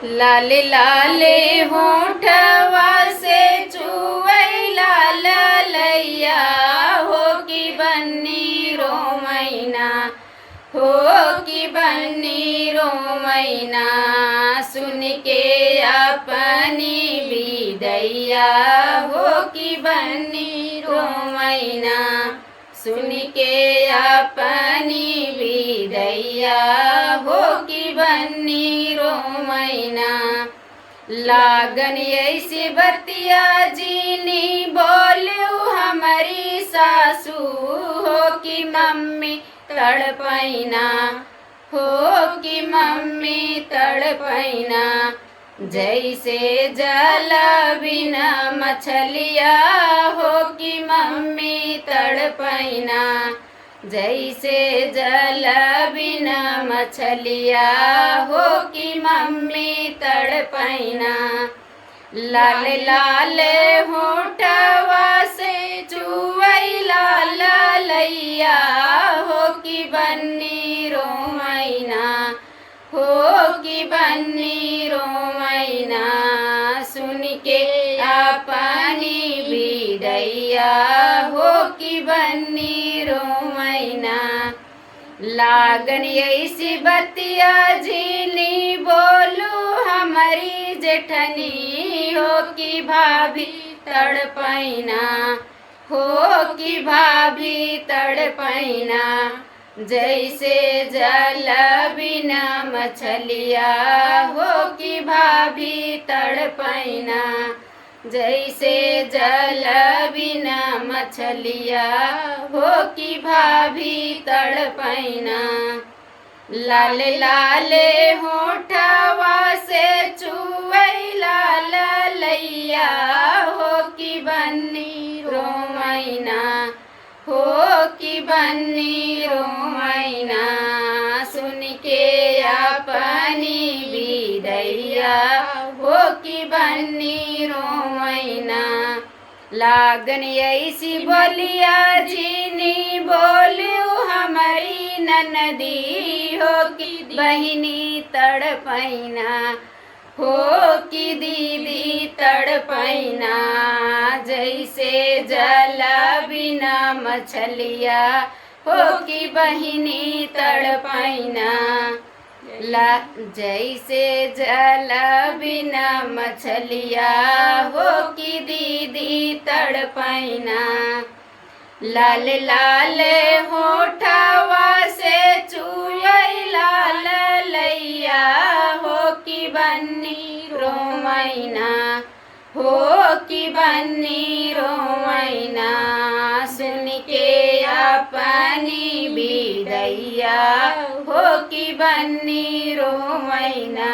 लाले लाले होठवा से चुवैला ललैया हो कि बन्नी रो मैना हो कि बन्नी रो मैना सुन के अपनी विदैया हो कि बन्नी रो मैना सुन के अपनी विदैया हो कि बन्नी रो मैना लागन ऐसी बतिया जीनी बोलू हमारी सासू हो कि मम्मी तड़पैना हो कि मम्मी तड़पैना जैसे जल बिना मछलिया हो कि मम्मी तड़पैना जैसे जल बिना मछलिया हो कि मम्मी तड़पैना लाल लाल होठवा से चुवैला ललैया हो कि बन्नी रो मैना हो कि बन्नी रो मैना सुन के अपनी विदैया हो कि बन्नी रो मैना लागन ऐसी बतिया झीली बोलू हमारी जेठनी हो कि भाभी तड़पैना हो कि भाभी तड़पैना जैसे जल बिना मछलिया हो कि भाभी तड़पैना जैसे जल बिना मछलिया हो कि भाभी तड़पैना लाल लाल होठवा से चुवैला ललैया हो कि बन्नी रो मैना हो कि बन्नी रो मैना सुन के अपनी विदैया हो कि बन्नी रो मैना लागन ऐसी बोलिया जीनी बोलू हमारी ननदी हो कि बहिनी तड़पैना हो कि दीदी तड़पैना जैसे जल बिना मछलिया हो कि बहिनी तड़पैना जैसे जल बिना मछलिया हो कि दीदी तड़पैना लाल लाल होठवा से चुवैला ललैया हो कि बन्नी रो मैना हो कि बन्नी रो मैना सुन के अपनी विदैया हो कि बन्नी रो मैना।